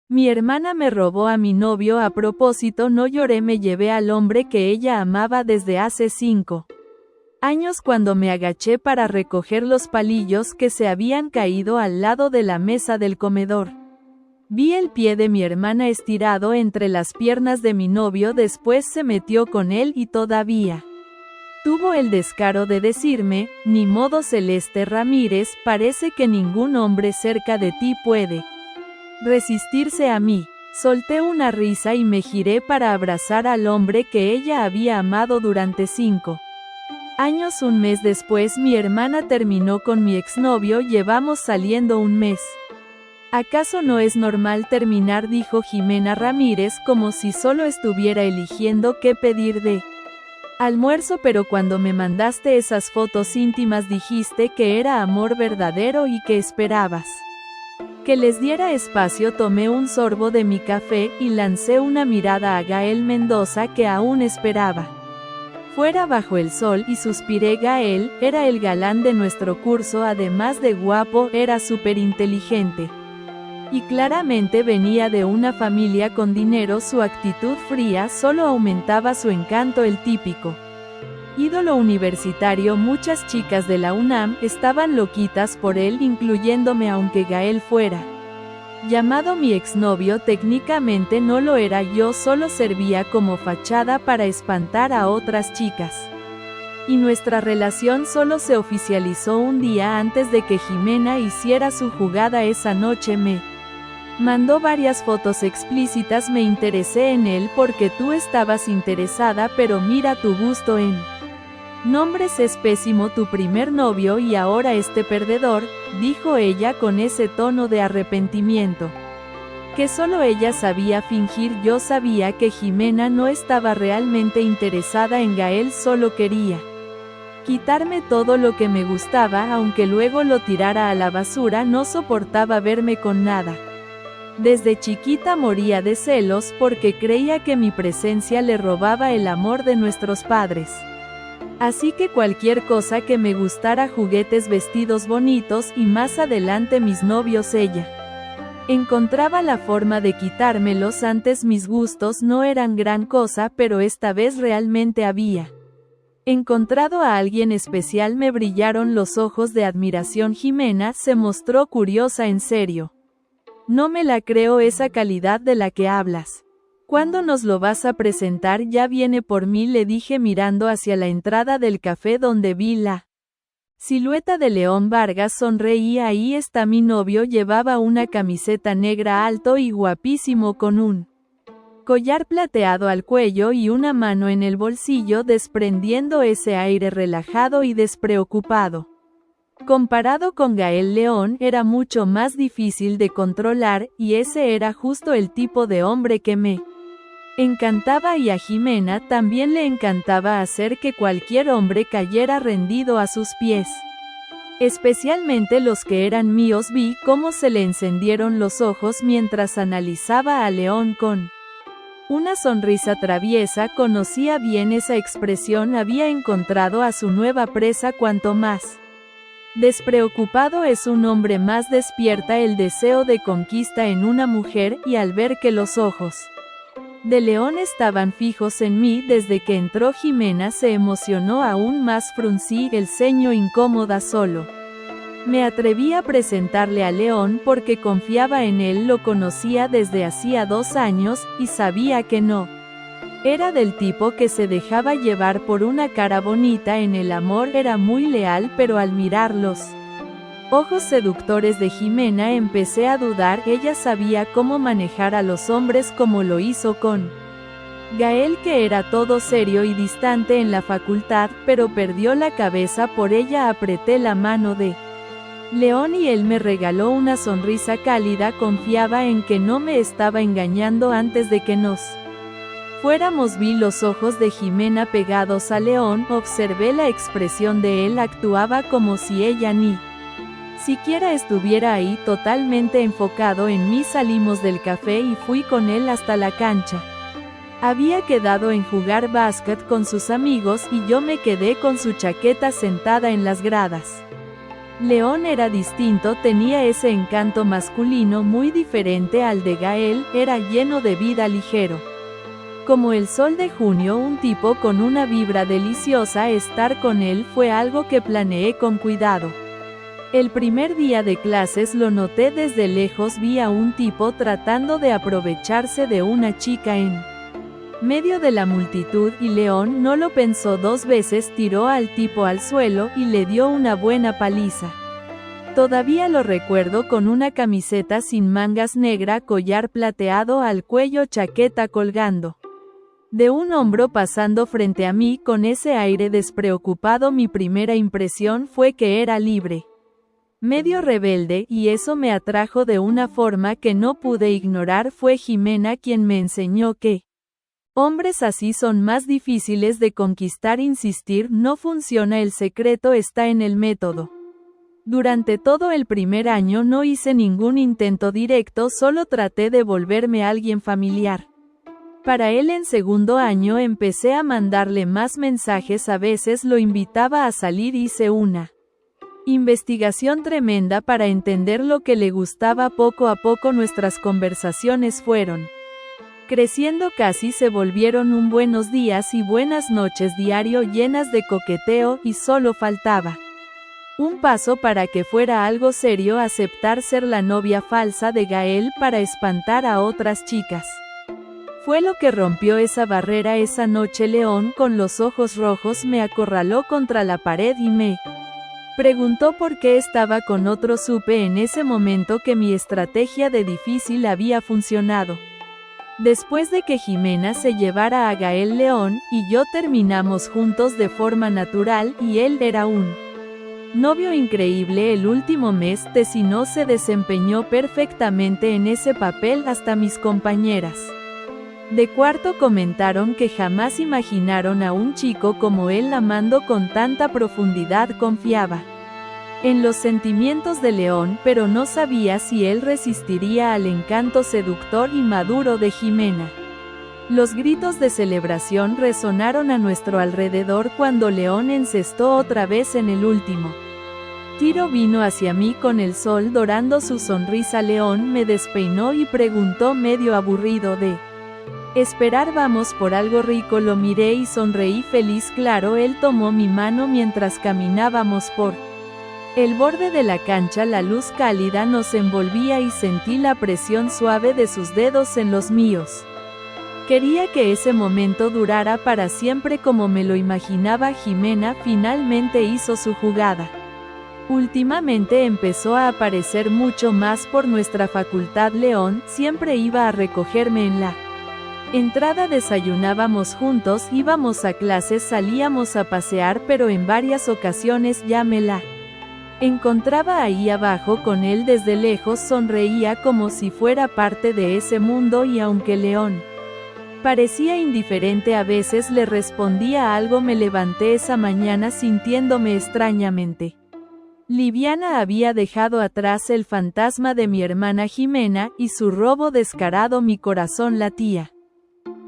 Mi hermana me robó a mi novio a propósito, no lloré, me llevé al hombre que ella amaba desde hace 5 años cuando me agaché para recoger los palillos que se habían caído al lado de la mesa del comedor. Vi el pie de mi hermana estirado entre las piernas de mi novio, después se metió con él y todavía tuvo el descaro de decirme: ni modo, Celeste Ramírez, parece que ningún hombre cerca de ti puede resistirse a mí. Solté una risa y me giré para abrazar al hombre que ella había amado durante 5 años. Un mes después mi hermana terminó con mi exnovio, llevamos saliendo un mes. ¿Acaso no es normal terminar?, dijo Jimena Ramírez, como si solo estuviera eligiendo qué pedir de almuerzo, pero cuando me mandaste esas fotos íntimas dijiste que era amor verdadero y que esperabas que les diera espacio. Tomé un sorbo de mi café y lancé una mirada a Gael Mendoza, que aún esperaba fuera bajo el sol, y suspiré. Gael era el galán de nuestro curso, además de guapo, era súper inteligente. Y claramente venía de una familia con dinero. Su actitud fría solo aumentaba su encanto. El típico ídolo universitario. Muchas chicas de la UNAM estaban loquitas por él, incluyéndome, aunque Gael fuera llamado mi exnovio, técnicamente no lo era. Yo solo servía como fachada para espantar a otras chicas. Y nuestra relación solo se oficializó un día antes de que Jimena hiciera su jugada. Esa noche me mandó varias fotos explícitas. Me interesé en él porque tú estabas interesada, pero mira, tu gusto en nombres es pésimo. Tu primer novio y ahora este perdedor, dijo ella con ese tono de arrepentimiento que solo ella sabía fingir. Yo sabía que Jimena no estaba realmente interesada en Gael, solo quería quitarme todo lo que me gustaba, aunque luego lo tirara a la basura. No soportaba verme con nada. Desde chiquita moría de celos porque creía que mi presencia le robaba el amor de nuestros padres. Así que cualquier cosa que me gustara, juguetes, vestidos bonitos, y más adelante mis novios, ella encontraba la forma de quitármelos. Antes mis gustos no eran gran cosa, pero esta vez realmente había encontrado a alguien especial. Me brillaron los ojos de admiración. Jimena se mostró curiosa. ¿En serio? No me la creo esa calidad de la que hablas. ¿Cuándo nos lo vas a presentar? Ya viene por mí, le dije mirando hacia la entrada del café donde vi la silueta de León Vargas. Sonreí. Ahí está mi novio. Llevaba una camiseta negra, alto y guapísimo, con un collar plateado al cuello y una mano en el bolsillo, desprendiendo ese aire relajado y despreocupado. Comparado con Gael, León era mucho más difícil de controlar, y ese era justo el tipo de hombre que me encantaba, y a Jimena también le encantaba hacer que cualquier hombre cayera rendido a sus pies. Especialmente los que eran míos. Vi cómo se le encendieron los ojos mientras analizaba a León con una sonrisa traviesa. Conocía bien esa expresión. Había encontrado a su nueva presa. Cuanto más despreocupado es un hombre, más despierta el deseo de conquista en una mujer, y al ver que los ojos de León estaban fijos en mí desde que entró Jimena, se emocionó aún más. Fruncí el ceño incómoda. Solo me atreví a presentarle a León porque confiaba en él. Lo conocía desde hacía 2 años, y sabía que no era del tipo que se dejaba llevar por una cara bonita. En el amor era muy leal, pero al mirar los ojos seductores de Jimena empecé a dudar. Ella sabía cómo manejar a los hombres, como lo hizo con Gael, que era todo serio y distante en la facultad, pero perdió la cabeza por ella. Apreté la mano de León y él me regaló una sonrisa cálida. Confiaba en que no me estaba engañando. Antes de que nos fuéramos vi los ojos de Jimena pegados a León. Observé la expresión de él. Actuaba como si ella ni siquiera estuviera ahí, totalmente enfocado en mí. Salimos del café y fui con él hasta la cancha. Había quedado en jugar básquet con sus amigos y yo me quedé con su chaqueta sentada en las gradas. León era distinto, tenía ese encanto masculino muy diferente al de Gael, era lleno de vida, ligero. Como el sol de junio, un tipo con una vibra deliciosa. Estar con él fue algo que planeé con cuidado. El primer día de clases lo noté desde lejos, vi a un tipo tratando de aprovecharse de una chica en medio de la multitud y León no lo pensó dos veces, tiró al tipo al suelo y le dio una buena paliza. Todavía lo recuerdo con una camiseta sin mangas negra, collar plateado al cuello, chaqueta colgando de un hombro, pasando frente a mí con ese aire despreocupado. Mi primera impresión fue que era libre, medio rebelde, y eso me atrajo de una forma que no pude ignorar. Fue Jimena quien me enseñó que hombres así son más difíciles de conquistar. Insistir no funciona, el secreto está en el método. Durante todo el primer año no hice ningún intento directo, solo traté de volverme alguien familiar para él. En segundo año empecé a mandarle más mensajes, a veces lo invitaba a salir, hice una investigación tremenda para entender lo que le gustaba. Poco a poco nuestras conversaciones fueron creciendo, casi se volvieron un buenos días y buenas noches diario, llenas de coqueteo, y solo faltaba un paso para que fuera algo serio: aceptar ser la novia falsa de Gael para espantar a otras chicas. Fue lo que rompió esa barrera. Esa noche León, con los ojos rojos, me acorraló contra la pared y me preguntó por qué estaba con otro. Supe en ese momento que mi estrategia de difícil había funcionado. Después de que Jimena se llevara a Gael, León y yo terminamos juntos de forma natural, y él era un novio increíble. El último mes Tessino se desempeñó perfectamente en ese papel, hasta mis compañeras de cuarto comentaron que jamás imaginaron a un chico como él amando con tanta profundidad. Confiaba en los sentimientos de León, pero no sabía si él resistiría al encanto seductor y maduro de Jimena. Los gritos de celebración resonaron a nuestro alrededor cuando León encestó otra vez en el último tiro. Vino hacia mí con el sol dorando su sonrisa. León me despeinó y preguntó, medio aburrido de esperar: ¿vamos por algo rico? Lo miré y sonreí feliz. Claro. Él tomó mi mano mientras caminábamos por el borde de la cancha. La luz cálida nos envolvía y sentí la presión suave de sus dedos en los míos. Quería que ese momento durara para siempre, como me lo imaginaba. Jimena finalmente hizo su jugada. Últimamente empezó a aparecer mucho más por nuestra facultad. León siempre iba a recogerme en la entrada, desayunábamos juntos, íbamos a clases, salíamos a pasear, pero en varias ocasiones ya me la encontraba ahí abajo con él desde lejos. Sonreía como si fuera parte de ese mundo, y aunque León parecía indiferente, a veces le respondía algo. Me levanté esa mañana sintiéndome extrañamente liviana. Había dejado atrás el fantasma de mi hermana Jimena y su robo descarado. Mi corazón latía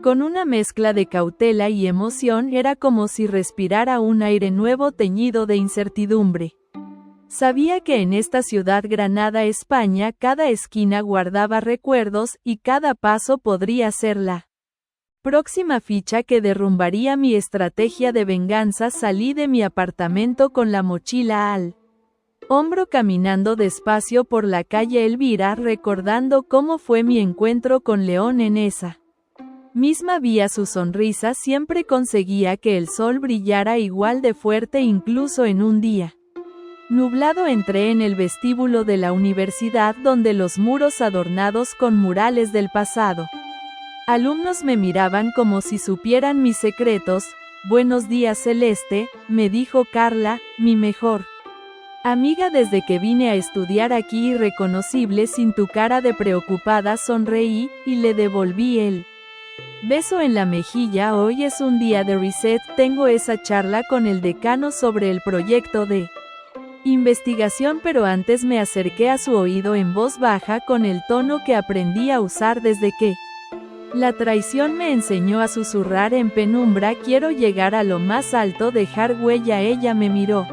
con una mezcla de cautela y emoción. Era como si respirara un aire nuevo teñido de incertidumbre. Sabía que en esta ciudad, Granada, España, cada esquina guardaba recuerdos, y cada paso podría ser la próxima ficha que derrumbaría mi estrategia de venganza. Salí de mi apartamento con la mochila al hombro, caminando despacio por la calle Elvira, recordando cómo fue mi encuentro con León en esa misma vía. Su sonrisa siempre conseguía que el sol brillara igual de fuerte, incluso en un día nublado. Entré en el vestíbulo de la universidad, donde los muros adornados con murales del pasado. Alumnos me miraban como si supieran mis secretos. Buenos días, Celeste, me dijo Carla, mi mejor amiga desde que vine a estudiar aquí. Irreconocible sin tu cara de preocupada. Sonreí, y le devolví el beso en la mejilla. Hoy es un día de reset, tengo esa charla con el decano sobre el proyecto de investigación, pero antes me acerqué a su oído en voz baja, con el tono que aprendí a usar desde que la traición me enseñó a susurrar en penumbra: quiero llegar a lo más alto, dejar huella. Ella me miró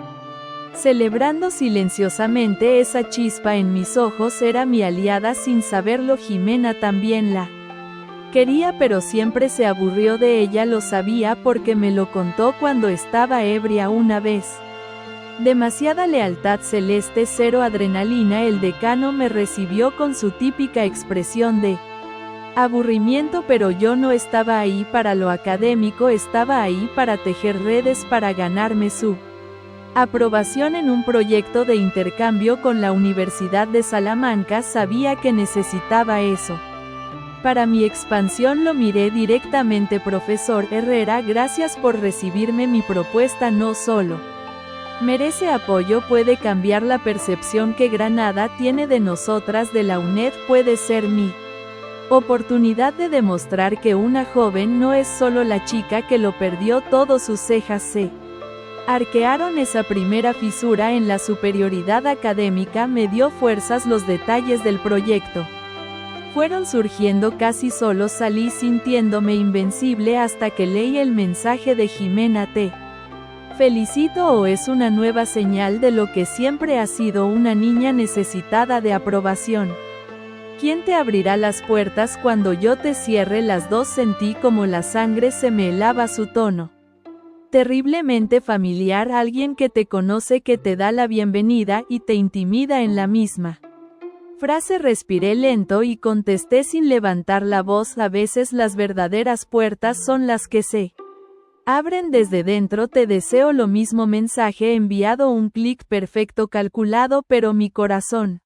Celebrando silenciosamente esa chispa en mis ojos era mi aliada sin saberlo. Jimena también la quería, pero siempre se aburrió de ella, lo sabía porque me lo contó cuando estaba ebria una vez. Demasiada lealtad celeste, cero adrenalina. El decano me recibió con su típica expresión de aburrimiento, pero yo no estaba ahí para lo académico, estaba ahí para tejer redes, para ganarme su aprobación en un proyecto de intercambio con la Universidad de Salamanca. Sabía que necesitaba eso. Para mi expansión lo miré directamente. Profesor Herrera, gracias por recibirme. Mi propuesta no solo merece apoyo, puede cambiar la percepción que Granada tiene de nosotras, de la UNED. Puede ser mi oportunidad de demostrar que una joven no es solo la chica que lo perdió todo. Sus cejas se arquearon. Esa primera fisura en la superioridad académica me dio fuerzas. Los detalles del proyecto fueron surgiendo casi solos. Salí sintiéndome invencible hasta que leí el mensaje de Jimena. Te felicito, o es una nueva señal de lo que siempre has sido, una niña necesitada de aprobación. ¿Quién te abrirá las puertas cuando yo te cierre las dos? Sentí como la sangre se me helaba. Su tono terriblemente familiar, alguien que te conoce, que te da la bienvenida y te intimida en la misma frase. Respiré lento y contesté sin levantar la voz: a veces las verdaderas puertas son las que se abren desde dentro. Te deseo lo mismo. Mensaje enviado. Un clic perfecto, calculado, pero mi corazón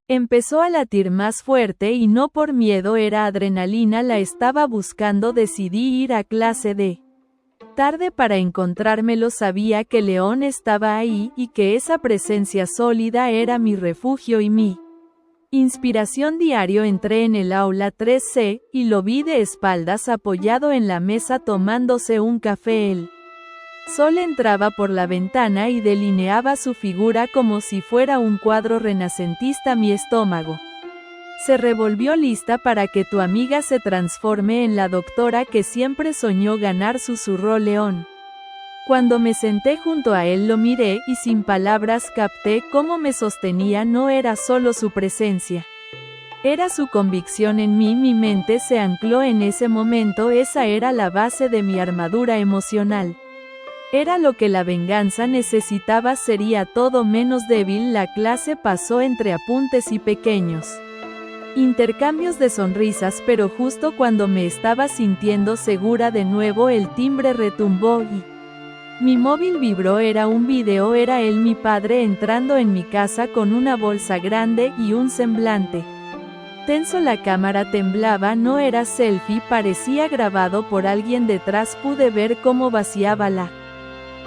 empezó a latir más fuerte, y no por miedo, era adrenalina, la estaba buscando. Decidí ir a clase de tarde para encontrármelo. Sabía que León estaba ahí, y que esa presencia sólida era mi refugio y mi inspiración diario. Entré en el aula 3C, y lo vi de espaldas apoyado en la mesa tomándose un café. El sol entraba por la ventana y delineaba su figura como si fuera un cuadro renacentista. Mi estómago se revolvió. Lista para que tu amiga se transforme en la doctora que siempre soñó ganar, susurró León. Cuando me senté junto a él lo miré, y sin palabras capté cómo me sostenía. No era solo su presencia, era su convicción en mí. Mi mente se ancló en ese momento. Esa era la base de mi armadura emocional. Era lo que la venganza necesitaba. Sería todo menos débil. La clase pasó entre apuntes y pequeños intercambios de sonrisas, pero justo cuando me estaba sintiendo segura de nuevo, el timbre retumbó y mi móvil vibró. Era un video. Era él, mi padre, entrando en mi casa con una bolsa grande y un semblante tenso. La cámara temblaba. No era selfie, parecía grabado por alguien detrás. Pude ver cómo vaciaba la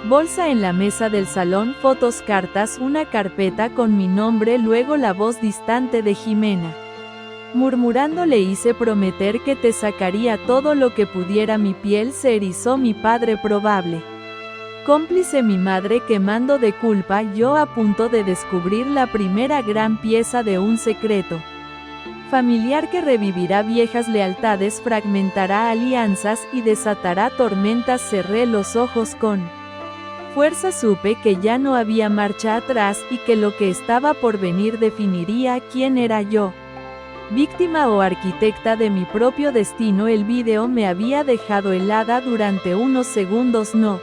bolsa en la mesa del salón. Fotos, cartas, una carpeta con mi nombre. Luego la voz distante de Jimena murmurando: le hice prometer que te sacaría todo lo que pudiera. Mi piel se erizó. Mi padre probable cómplice, mi madre quemando de culpa, yo a punto de descubrir la primera gran pieza de un secreto familiar que revivirá viejas lealtades, fragmentará alianzas y desatará tormentas. Cerré los ojos con fuerza. Supe que ya no había marcha atrás, y que lo que estaba por venir definiría quién era yo, víctima o arquitecta de mi propio destino. El video me había dejado helada durante unos segundos. No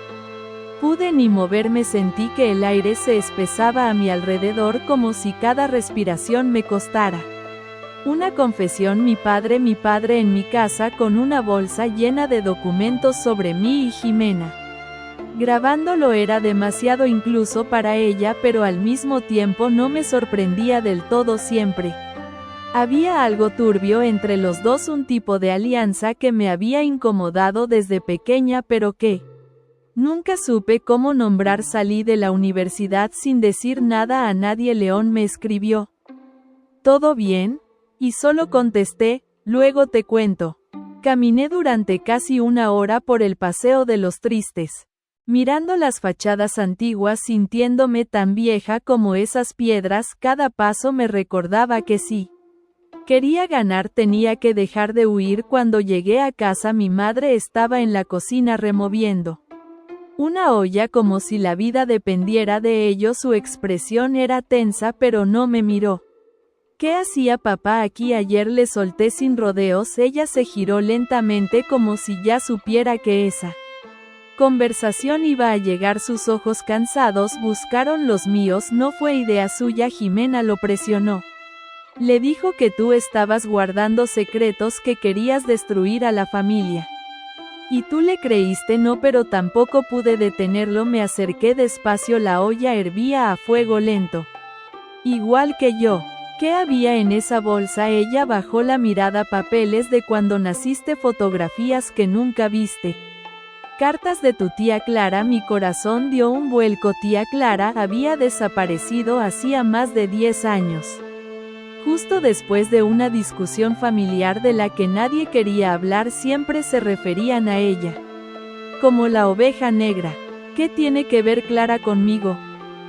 pude ni moverme. Sentí que el aire se espesaba a mi alrededor, como si cada respiración me costara una confesión. Mi padre en mi casa con una bolsa llena de documentos sobre mí y Jimena grabándolo. Era demasiado incluso para ella, pero al mismo tiempo no me sorprendía del todo. Siempre había algo turbio entre los dos, un tipo de alianza que me había incomodado desde pequeña, pero que nunca supe cómo nombrar. Salí de la universidad sin decir nada a nadie. León me escribió: ¿todo bien? Y solo contesté: luego te cuento. Caminé durante casi una hora por el Paseo de los Tristes, mirando las fachadas antiguas, sintiéndome tan vieja como esas piedras. Cada paso me recordaba que sí quería ganar, tenía que dejar de huir. Cuando llegué a casa, mi madre estaba en la cocina removiendo Una olla como si la vida dependiera de ello. Su expresión era tensa pero no me miró. ¿Qué hacía papá aquí ayer? Le solté sin rodeos. Ella se giró lentamente como si ya supiera que esa conversación iba a llegar. Sus ojos cansados buscaron los míos. No fue idea suya. Jimena lo presionó. Le dijo que tú estabas guardando secretos, que querías destruir a la familia. Y tú le creíste. No, pero tampoco pude detenerlo. Me acerqué despacio. La olla hervía a fuego lento. Igual que yo. ¿Qué había en esa bolsa? Ella bajó la mirada. Papeles de cuando naciste, fotografías que nunca viste. Cartas de tu tía Clara. Mi corazón dio un vuelco. Tía Clara había desaparecido hacía más de 10 años. Justo después de una discusión familiar de la que nadie quería hablar, siempre se referían a ella como la oveja negra. ¿Qué tiene que ver Clara conmigo?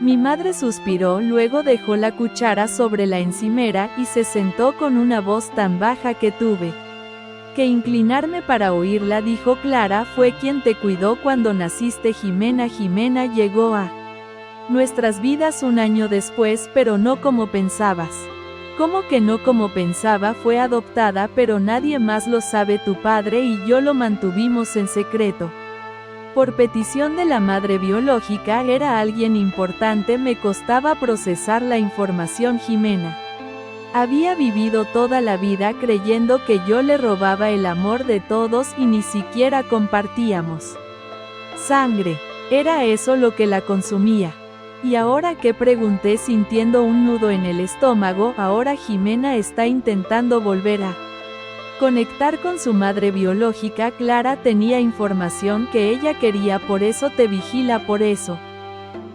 Mi madre suspiró, luego dejó la cuchara sobre la encimera y se sentó con una voz tan baja que tuve que inclinarme para oírla. Dijo: Clara fue quien te cuidó cuando naciste. Jimena llegó a nuestras vidas un año después, pero no como pensabas. ¿Cómo que no como pensaba? Fue adoptada, pero nadie más lo sabe. Tu padre y yo lo mantuvimos en secreto. Por petición de la madre biológica. Era alguien importante. Me costaba procesar la información. Jimena había vivido toda la vida creyendo que yo le robaba el amor de todos y ni siquiera compartíamos sangre. Era eso lo que la consumía. ¿Y ahora qué? Pregunté sintiendo un nudo en el estómago. Ahora Jimena está intentando volver a conectar con su madre biológica. Clara tenía información que ella quería, por eso te vigila, por eso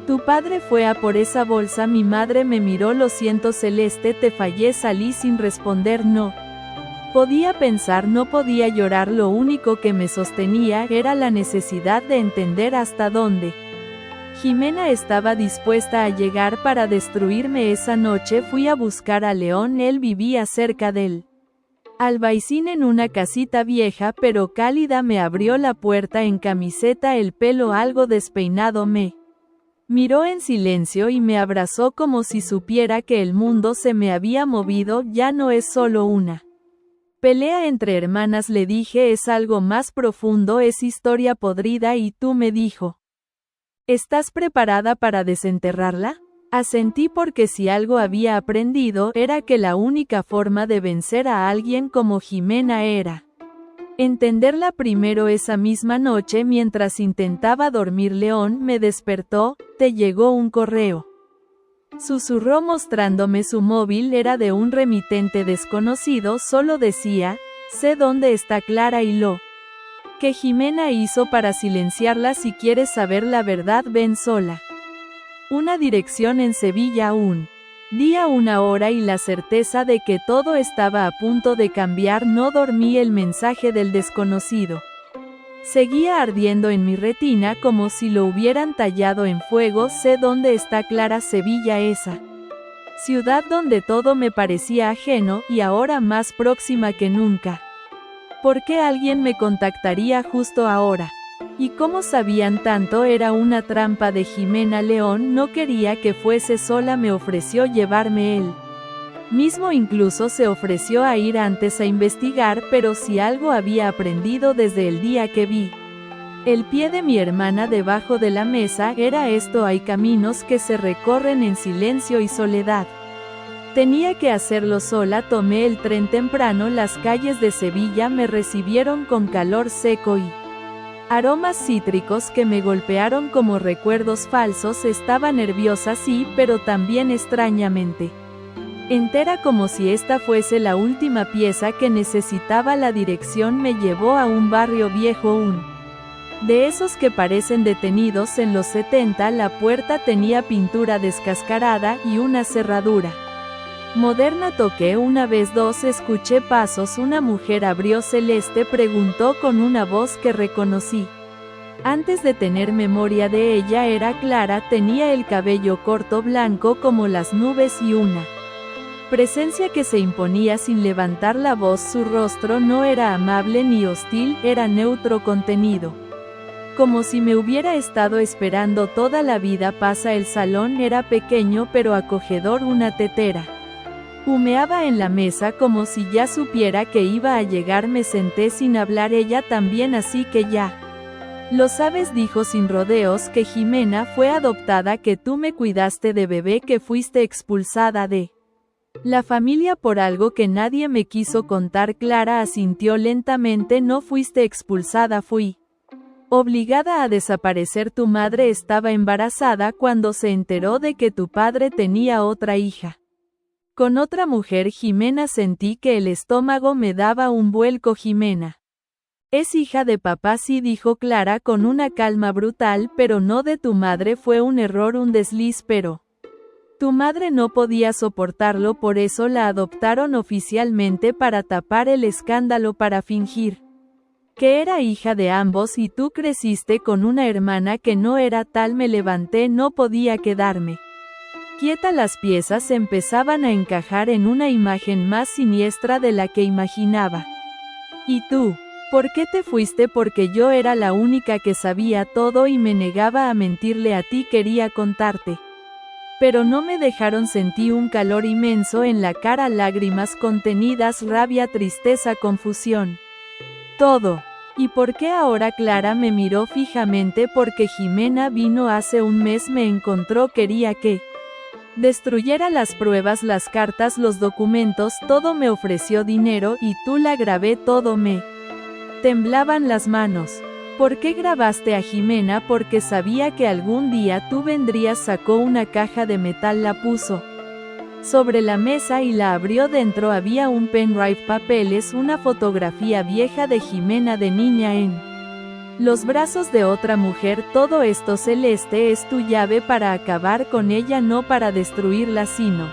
tu padre fue a por esa bolsa. Mi madre me miró. Lo siento Celeste, te fallé. Salí sin responder. No podía pensar, no podía llorar. Lo único que me sostenía era la necesidad de entender hasta dónde Jimena estaba dispuesta a llegar para destruirme. Esa noche fui a buscar a León. Él vivía cerca del Albaicín en una casita vieja pero cálida. Me abrió la puerta en camiseta, el pelo algo despeinado. Me miró en silencio y me abrazó como si supiera que el mundo se me había movido. Ya no es solo una pelea entre hermanas, le dije, es algo más profundo, es historia podrida. Y tú, me dijo, ¿estás preparada para desenterrarla? Asentí, porque si algo había aprendido era que la única forma de vencer a alguien como Jimena era entenderla primero. Esa misma noche, mientras intentaba dormir, León me despertó. Te llegó un correo, susurró mostrándome su móvil. Era de un remitente desconocido. Solo decía: sé dónde está Clara y lo que Jimena hizo para silenciarla. Si quieres saber la verdad, ven sola. Una dirección en Sevilla, un día, una hora y la certeza de que todo estaba a punto de cambiar. No dormí. El mensaje del desconocido seguía ardiendo en mi retina como si lo hubieran tallado en fuego. Sé dónde está Clara. Sevilla, esa ciudad donde todo me parecía ajeno, y ahora más próxima que nunca. ¿Por qué alguien me contactaría justo ahora? ¿Y cómo sabían tanto? Era una trampa de Jimena. León no quería que fuese sola. Me ofreció llevarme él mismo, incluso se ofreció a ir antes a investigar. Pero si algo había aprendido desde el día que vi el pie de mi hermana debajo de la mesa, era esto: hay caminos que se recorren en silencio y soledad. Tenía que hacerlo sola. Tomé el tren temprano. Las calles de Sevilla me recibieron con calor seco y aromas cítricos que me golpearon como recuerdos falsos. Estaba nerviosa, sí, pero también extrañamente entera, como si esta fuese la última pieza que necesitaba. La dirección me llevó a un barrio viejo, un de esos que parecen detenidos en los 70. La puerta tenía pintura descascarada y una cerradura moderna. Toqué una vez, dos, escuché pasos. Una mujer abrió. Celeste, preguntó con una voz que reconocí antes de tener memoria de ella. Era Clara. Tenía el cabello corto, blanco como las nubes, y una presencia que se imponía sin levantar la voz. Su rostro no era amable ni hostil, era neutro, contenido. Como si me hubiera estado esperando toda la vida. Pasa el salón, era pequeño pero acogedor, una tetera. Humeaba en la mesa como si ya supiera que iba a llegar. Me senté sin hablar, ella también, así que ya. Lo sabes, dijo sin rodeos, que Jimena fue adoptada, que tú me cuidaste de bebé, que fuiste expulsada de la familia por algo que nadie me quiso contar. Clara asintió lentamente. No fuiste expulsada, fui obligada a desaparecer. Tu madre estaba embarazada cuando se enteró de que tu padre tenía otra hija con otra mujer. Jimena, sentí que el estómago me daba un vuelco. Jimena es hija de papá, sí, dijo Clara con una calma brutal, pero no de tu madre. Fue un error, un desliz, pero tu madre no podía soportarlo, por eso la adoptaron oficialmente, para tapar el escándalo, para fingir que era hija de ambos, y tú creciste con una hermana que no era tal. Me levanté, no podía quedarme quieta. Las piezas empezaban a encajar en una imagen más siniestra de la que imaginaba. ¿Y tú? ¿Por qué te fuiste? Porque yo era la única que sabía todo y me negaba a mentirle a ti. Quería contarte, pero no me dejaron. Sentí un calor inmenso en la cara, lágrimas contenidas, rabia, tristeza, confusión. Todo. ¿Y por qué ahora? Clara me miró fijamente. Porque Jimena vino hace un mes, me encontró, quería que destruyera las pruebas, las cartas, los documentos, todo. Me ofreció dinero y tú la grabé todo. Me temblaban las manos. ¿Por qué grabaste a Jimena? Porque sabía que algún día tú vendrías. Sacó una caja de metal, la puso sobre la mesa y la abrió. Dentro había un pendrive, papeles, una fotografía vieja de Jimena de niña en los brazos de otra mujer. Todo esto, Celeste, es tu llave para acabar con ella, no para destruirla, sino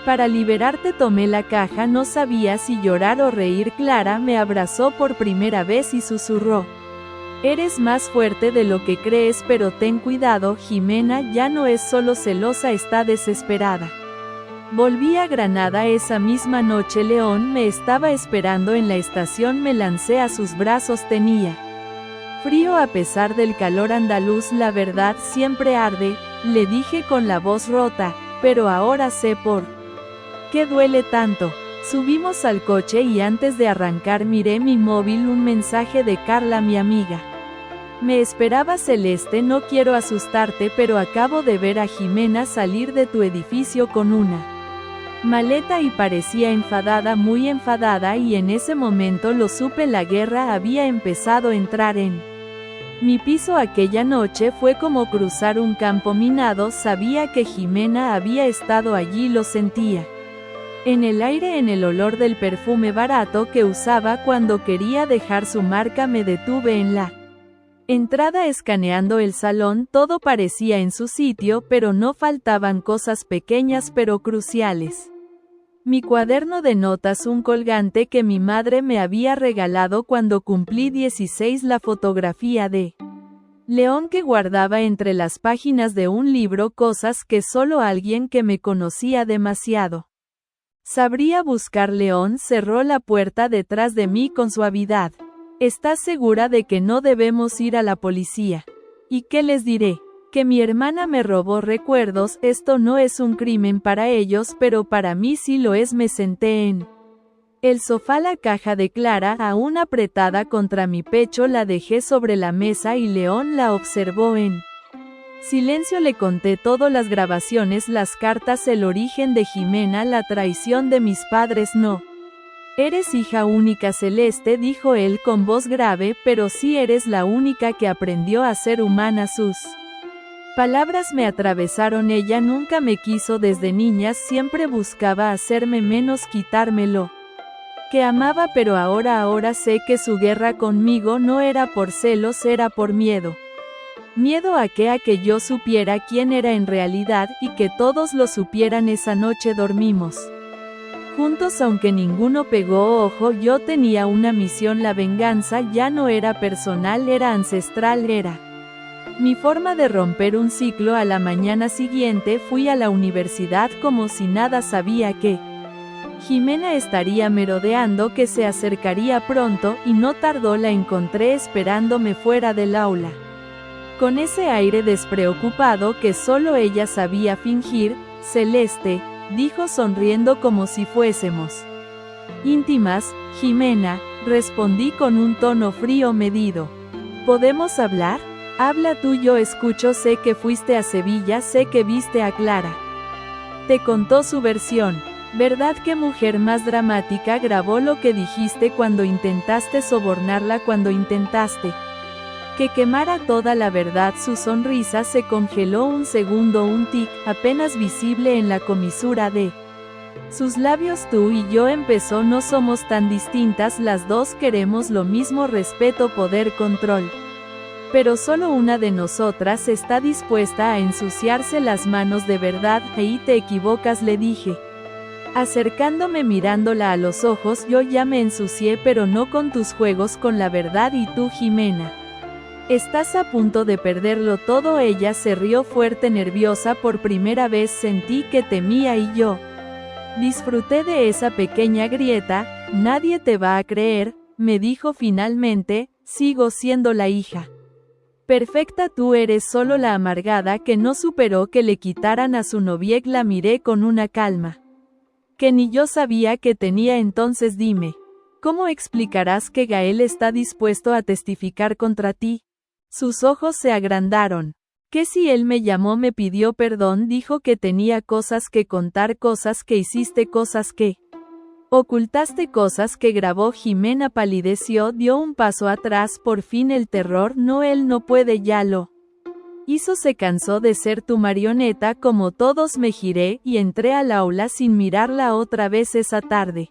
para liberarte. Tomé la caja, no sabía si llorar o reír. Clara me abrazó por primera vez y susurró: eres más fuerte de lo que crees, pero ten cuidado. Jimena ya no es solo celosa, está desesperada. Volví a Granada esa misma noche. León me estaba esperando en la estación. Me lancé a sus brazos. Tenía frío a pesar del calor andaluz. La verdad siempre arde, le dije con la voz rota, pero ahora sé por qué duele tanto. Subimos al coche y antes de arrancar miré mi móvil. Un mensaje de Carla, mi amiga. Me esperaba. Celeste, no quiero asustarte, pero acabo de ver a Jimena salir de tu edificio con una maleta y parecía enfadada, muy enfadada, y en ese momento lo supe. La guerra había empezado a entrar en mi piso. Aquella noche fue como cruzar un campo minado. Sabía que Jimena había estado allí, lo sentía en el aire, en el olor del perfume barato que usaba cuando quería dejar su marca. Me detuve en la entrada escaneando el salón. Todo parecía en su sitio, pero no faltaban cosas pequeñas pero cruciales. Mi cuaderno de notas, un colgante que mi madre me había regalado cuando cumplí 16, la fotografía de León que guardaba entre las páginas de un libro, cosas que solo alguien que me conocía demasiado sabría buscar. León cerró la puerta detrás de mí con suavidad. ¿Estás segura de que no debemos ir a la policía? ¿Y qué les diré? Que mi hermana me robó recuerdos. Esto no es un crimen para ellos, pero para mí sí lo es. Me senté en el sofá. La caja de Clara, aún apretada contra mi pecho, la dejé sobre la mesa y León la observó en silencio. Le conté todo: las grabaciones, las cartas, el origen de Jimena, la traición de mis padres. No eres hija única, Celeste, dijo él con voz grave, pero sí eres la única que aprendió a ser humana. Sus palabras me atravesaron. Ella nunca me quiso desde niña, siempre buscaba hacerme menos, quitármelo que amaba, pero ahora sé que su guerra conmigo no era por celos, era por miedo. ¿Miedo a qué? A que yo supiera quién era en realidad, y que todos lo supieran. Esa noche dormimos juntos aunque ninguno pegó ojo. Yo tenía una misión: la venganza. Ya no era personal, era ancestral, era mi forma de romper un ciclo. A la mañana siguiente fui a la universidad como si nada. Sabía que Jimena estaría merodeando, que se acercaría pronto, y no tardó. La encontré esperándome fuera del aula. Con ese aire despreocupado que solo ella sabía fingir. Celeste, dijo sonriendo como si fuésemos íntimas. Jimena, respondí con un tono frío medido. ¿Podemos hablar? Habla tú, yo escucho. Sé que fuiste a Sevilla, sé que viste a Clara. Te contó su versión. ¿Verdad? Qué mujer más dramática. Grabó lo que dijiste cuando intentaste sobornarla, cuando intentaste que quemara toda la verdad. Su sonrisa se congeló un segundo, un tic, apenas visible en la comisura de sus labios. Tú y yo, empezó, no somos tan distintas, las dos queremos lo mismo: respeto, poder, control. Pero solo una de nosotras está dispuesta a ensuciarse las manos de verdad. Ahí te equivocas, le dije, acercándome, mirándola a los ojos. Yo ya me ensucié, pero no con tus juegos con la verdad. Y tú, Jimena, estás a punto de perderlo todo. Ella se rió fuerte, nerviosa. Por primera vez sentí que temía y yo disfruté de esa pequeña grieta. Nadie te va a creer, me dijo finalmente. Sigo siendo la hija perfecta, tú eres solo la amargada que no superó que le quitaran a su novia. La miré con una calma que ni yo sabía que tenía entonces. Dime, ¿cómo explicarás que Gael está dispuesto a testificar contra ti? Sus ojos se agrandaron. ¿Qué si él me llamó, me pidió perdón, dijo que tenía cosas que contar, cosas que hiciste, cosas que ocultaste, cosas que grabó? Jimena palideció, dio un paso atrás. Por fin el terror. No, él no puede, ya lo hizo, se cansó de ser tu marioneta como todos. Me giré y entré al aula sin mirarla otra vez. Esa tarde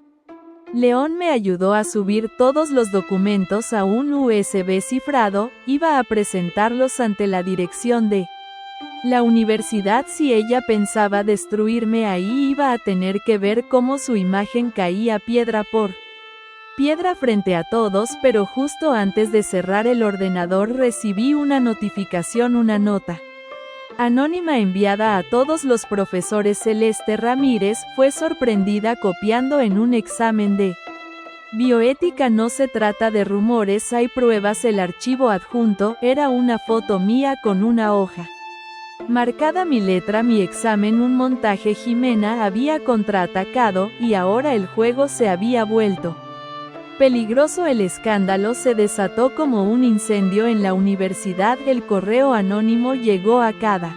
León me ayudó a subir todos los documentos a un USB cifrado. Iba a presentarlos ante la dirección de la universidad. Si ella pensaba destruirme ahí, iba a tener que ver cómo su imagen caía piedra por piedra frente a todos. Pero justo antes de cerrar el ordenador recibí una notificación, una nota anónima enviada a todos los profesores. Celeste Ramírez fue sorprendida copiando en un examen de bioética. No se trata de rumores, hay pruebas. El archivo adjunto era una foto mía con una hoja marcada, mi letra, mi examen, un montaje. Jimena había contraatacado, y ahora el juego se había vuelto peligroso. El escándalo se desató como un incendio en la universidad. El correo anónimo llegó a cada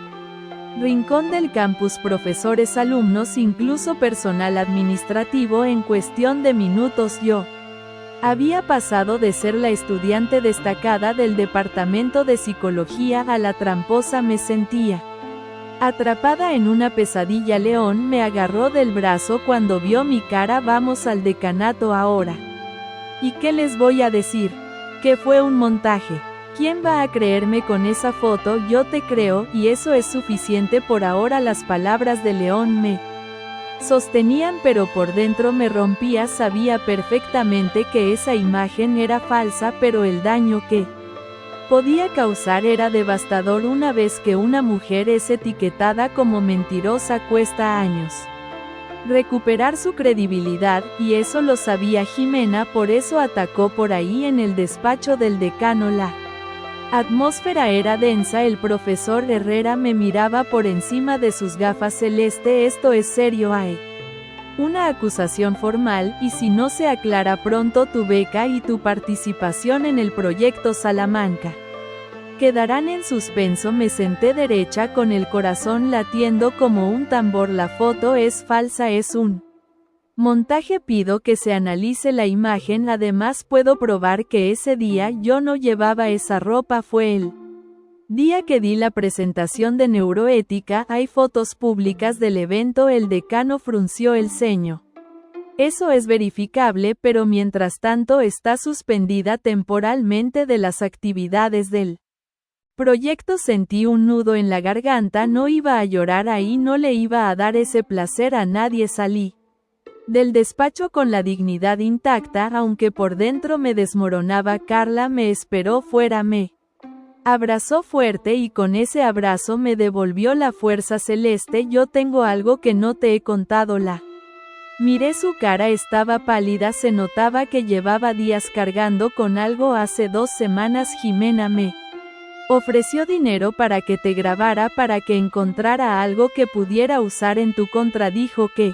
rincón del campus, profesores, alumnos, incluso personal administrativo. En cuestión de minutos yo había pasado de ser la estudiante destacada del departamento de psicología a la tramposa. Me sentía atrapada en una pesadilla. León me agarró del brazo cuando vio mi cara. Vamos al decanato ahora. ¿Y qué les voy a decir? Que fue un montaje. ¿Quién va a creerme con esa foto? Yo te creo, y eso es suficiente por ahora. Las palabras de León me sostenían, pero por dentro me rompía. Sabía perfectamente que esa imagen era falsa, pero el daño que podía causar era devastador. Una vez que una mujer es etiquetada como mentirosa, cuesta años recuperar su credibilidad, y eso lo sabía Jimena. Por eso atacó por ahí. En el despacho del decano la atmósfera era densa. El profesor Herrera me miraba por encima de sus gafas. Celeste, esto es serio, hay una acusación formal, y si no se aclara pronto, tu beca y tu participación en el proyecto Salamanca quedarán en suspenso. Me senté derecha con el corazón latiendo como un tambor. La foto es falsa, es un montaje. Pido que se analice la imagen. Además puedo probar que ese día yo no llevaba esa ropa. Fue el día que di la presentación de neuroética. Hay fotos públicas del evento. El decano frunció el ceño. Eso es verificable, pero mientras tanto está suspendida temporalmente de las actividades del proyecto. Sentí un nudo en la garganta. No iba a llorar ahí, no le iba a dar ese placer a nadie. Salí del despacho con la dignidad intacta, aunque por dentro me desmoronaba. Carla me esperó fuera, me abrazó fuerte y con ese abrazo me devolvió la fuerza. Celeste, yo tengo algo que no te he contado. La Miré su cara, estaba pálida, se notaba que llevaba días cargando con algo. Hace 2 semanas Jimena me ofreció dinero para que te grabara, para que encontrara algo que pudiera usar en tu contra. Dijo que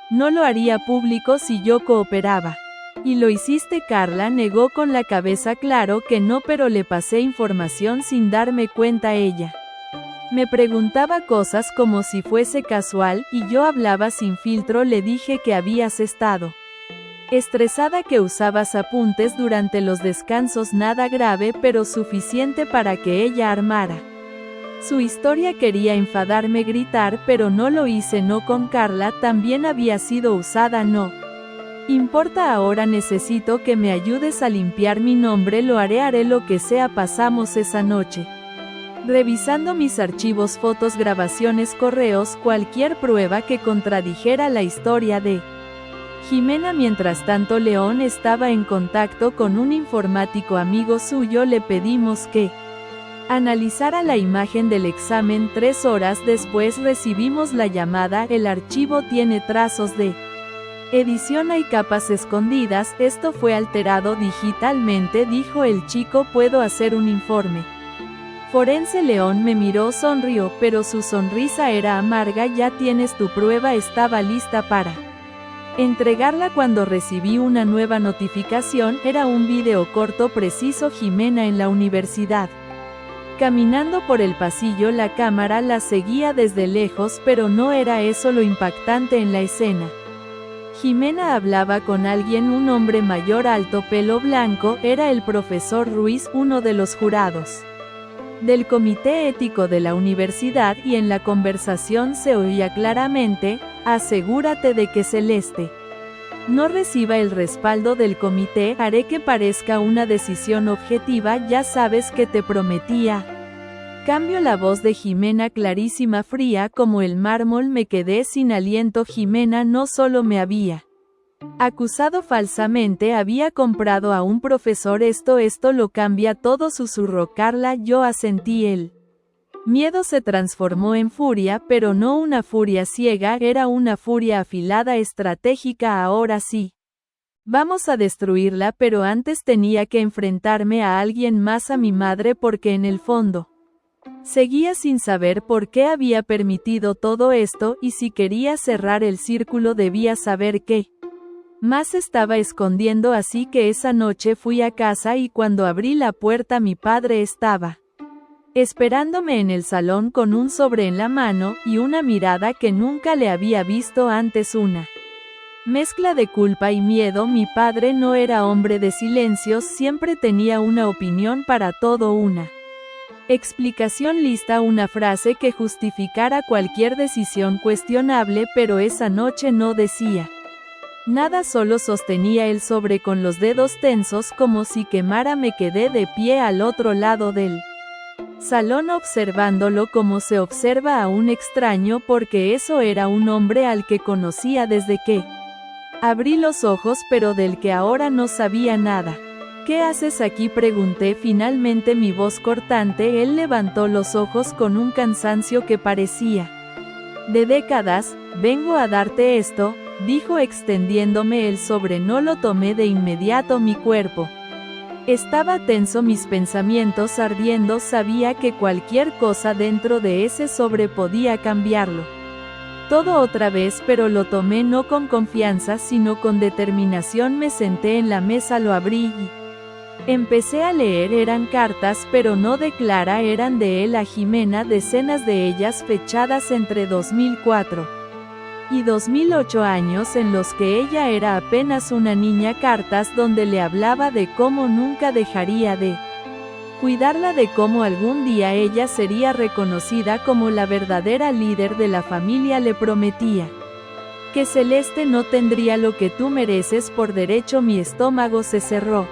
no lo haría público si yo cooperaba. ¿Y lo hiciste? Carla negó con la cabeza. Claro que no, pero le pasé información sin darme cuenta. Ella me preguntaba cosas como si fuese casual, y yo hablaba sin filtro. Le dije que habías estado estresada, que usabas apuntes durante los descansos. Nada grave, pero suficiente para que ella armara su historia. Quería enfadarme, gritar, pero no lo hice. No con Carla, también había sido usada. No importa, ahora necesito que me ayudes a limpiar mi nombre. Lo haré lo que sea. Pasamos esa noche revisando mis archivos, fotos, grabaciones, correos, cualquier prueba que contradijera la historia de Jimena. Mientras tanto, León estaba en contacto con un informático amigo suyo. Le pedimos que analizara la imagen del examen. 3 horas después recibimos la llamada. El archivo tiene trazos de edición, hay capas escondidas. Esto fue alterado digitalmente, dijo el chico. ¿Puedo hacer un informe forense? León me miró, sonrió, pero su sonrisa era amarga. Ya tienes tu prueba. Estaba lista para entregarla cuando recibí una nueva notificación. Era un video corto preciso. Jimena en la universidad. Caminando por el pasillo, la cámara la seguía desde lejos, pero no era eso lo impactante en la escena. Jimena hablaba con alguien, un hombre mayor, alto, pelo blanco. Era el profesor Ruiz, uno de los jurados del comité ético de la universidad, y en la conversación se oía claramente: asegúrate de que Celeste no reciba el respaldo del comité. Haré que parezca una decisión objetiva. Ya sabes que te prometía. Cambio la voz de Jimena, clarísima, fría como el mármol. Me quedé sin aliento. Jimena no solo me había acusado falsamente, había comprado a un profesor. Esto lo cambia todo, susurró Carla. Yo asentí. El miedo se transformó en furia, pero no una furia ciega, era una furia afilada, estratégica. Ahora sí, vamos a destruirla, pero antes tenía que enfrentarme a alguien más, a mi madre, porque en el fondo seguía sin saber por qué había permitido todo esto, y si quería cerrar el círculo debía saber qué más estaba escondiendo. Así que esa noche fui a casa, y cuando abrí la puerta mi padre estaba esperándome en el salón con un sobre en la mano, y una mirada que nunca le había visto antes, una mezcla de culpa y miedo. Mi padre no era hombre de silencios, siempre tenía una opinión para todo, una explicación lista, una frase que justificara cualquier decisión cuestionable, pero esa noche no decía nada, solo sostenía el sobre con los dedos tensos como si quemara. Me quedé de pie al otro lado del salón observándolo como se observa a un extraño, porque eso era un hombre al que conocía desde que abrí los ojos, pero del que ahora no sabía nada. ¿Qué haces aquí?, pregunté finalmente, mi voz cortante. Él levantó los ojos con un cansancio que parecía de décadas. Vengo a darte esto, dijo extendiéndome el sobre. No lo tomé de inmediato. Mi cuerpo estaba tenso, mis pensamientos ardiendo. Sabía que cualquier cosa dentro de ese sobre podía cambiarlo todo otra vez, pero lo tomé no con confianza, sino con determinación. Me senté en la mesa, lo abrí y empecé a leer. Eran cartas, pero no de Clara, eran de él a Jimena, decenas de ellas fechadas entre 2004 y 2008, años en los que ella era apenas una niña. Cartas donde le hablaba de cómo nunca dejaría de cuidarla, de cómo algún día ella sería reconocida como la verdadera líder de la familia. Le prometía que Celeste no tendría lo que tú mereces por derecho. Mi estómago se cerró.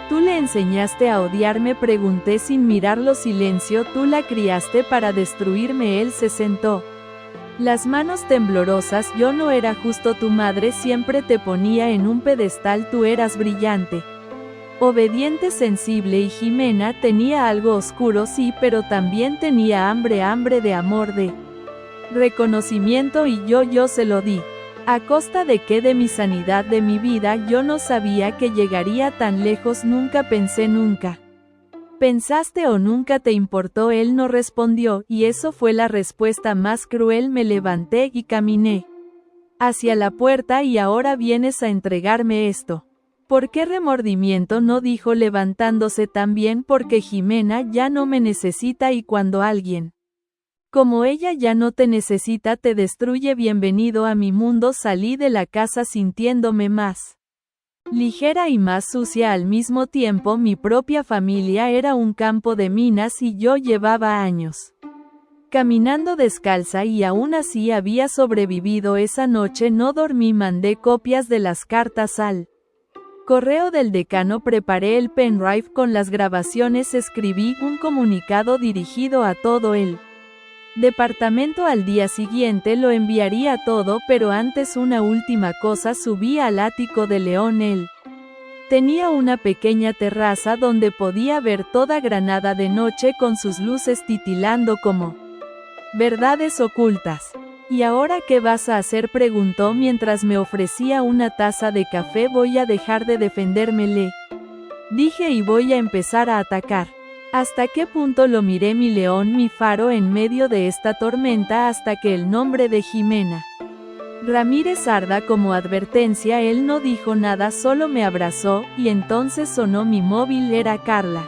¿Tú le enseñaste a odiarme?, pregunté sin mirarlo. Silencio. Tú la criaste para destruirme. Él se sentó, las manos temblorosas. Yo no era justo. Tu madre siempre te ponía en un pedestal. Tú eras brillante, obediente, sensible, y Jimena tenía algo oscuro, sí, pero también tenía hambre de amor, de reconocimiento, y yo se lo di. ¿A costa de qué? De mi sanidad, de mi vida. Yo no sabía que llegaría tan lejos, nunca pensé, nunca. ¿Pensaste o nunca te importó? Él no respondió, y eso fue la respuesta más cruel. Me levanté y caminé hacia la puerta. ¿Y ahora vienes a entregarme esto? ¿Por qué remordimiento? No, dijo levantándose también, porque Jimena ya no me necesita, y cuando alguien como ella ya no te necesita, te destruye. Bienvenido a mi mundo. Salí de la casa sintiéndome más ligera y más sucia al mismo tiempo. Mi propia familia era un campo de minas y yo llevaba años caminando descalza, y aún así había sobrevivido. Esa noche no dormí. Mandé copias de las cartas al correo del decano, preparé el pendrive con las grabaciones, escribí un comunicado dirigido a todo el departamento. Al día siguiente lo enviaría todo, pero antes una última cosa. Subí al ático de León. Él tenía una pequeña terraza donde podía ver toda Granada de noche, con sus luces titilando como verdades ocultas. ¿Y ahora qué vas a hacer?, preguntó mientras me ofrecía una taza de café. Voy a dejar de defenderme, le dije, y voy a empezar a atacar. ¿Hasta qué punto? Lo miré. Mi león, mi faro en medio de esta tormenta, hasta que el nombre de Jimena Ramírez arda como advertencia. Él no dijo nada, solo me abrazó, y entonces sonó mi móvil. Era Carla.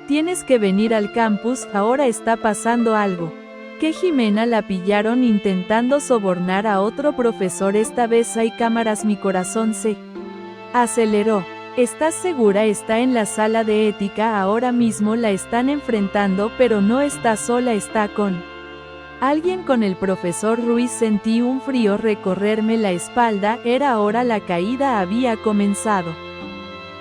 Tienes que venir al campus, ahora está pasando algo. Que Jimena la pillaron intentando sobornar a otro profesor. Esta vez hay cámaras. Mi corazón se aceleró. ¿Estás segura? Está en la sala de ética ahora mismo. La están enfrentando, pero no está sola, está con alguien, con el profesor Ruiz. Sentí un frío recorrerme la espalda. Era ahora. La caída había comenzado.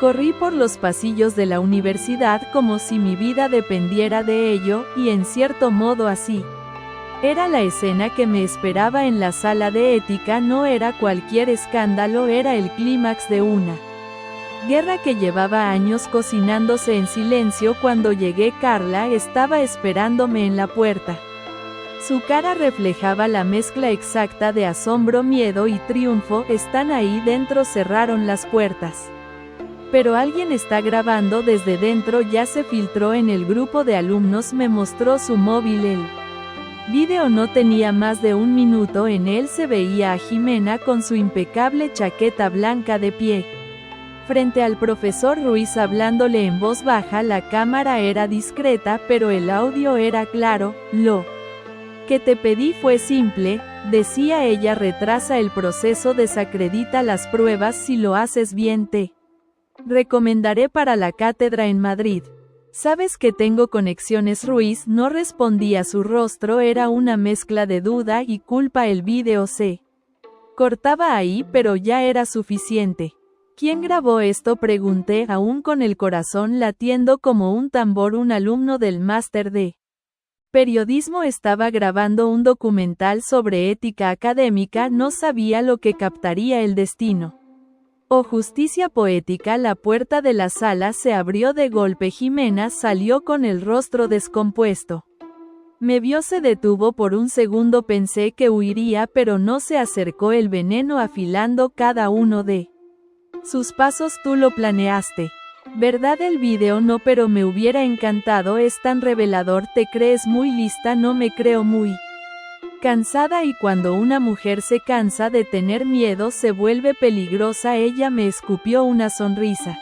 Corrí por los pasillos de la universidad como si mi vida dependiera de ello, y en cierto modo así era la escena que me esperaba en la sala de ética. No era cualquier escándalo, era el clímax de una guerra que llevaba años cocinándose en silencio. Cuando llegué, Carla estaba esperándome en la puerta. Su cara reflejaba la mezcla exacta de asombro, miedo y triunfo. Están ahí dentro. Cerraron las puertas. Pero alguien está grabando desde dentro. Ya se filtró en el grupo de alumnos. Me mostró su móvil. El video no tenía más de 1 minuto. En él se veía a Jimena con su impecable chaqueta blanca de pie frente al profesor Ruiz, hablándole en voz baja. La cámara era discreta, pero el audio era claro. Lo que te pedí fue simple, decía ella. Retrasa el proceso, desacredita las pruebas. Si lo haces bien, te recomendaré para la cátedra en Madrid. ¿Sabes que tengo conexiones? Ruiz no respondía. Su rostro era una mezcla de duda y culpa. El video se cortaba ahí, pero ya era suficiente. ¿Quién grabó esto?, pregunté, aún con el corazón latiendo como un tambor. Un alumno del máster de periodismo estaba grabando un documental sobre ética académica. No sabía lo que captaría el destino o justicia poética. La puerta de la sala se abrió de golpe. Jimena salió con el rostro descompuesto. Me vio, se detuvo por un segundo. Pensé que huiría, pero no. Se acercó, el veneno afilando cada uno de sus pasos. Tú lo planeaste, ¿verdad? El video no, pero me hubiera encantado. Es tan revelador. Te crees muy lista. No me creo muy cansada, y cuando una mujer se cansa de tener miedo se vuelve peligrosa. Ella me escupió una sonrisa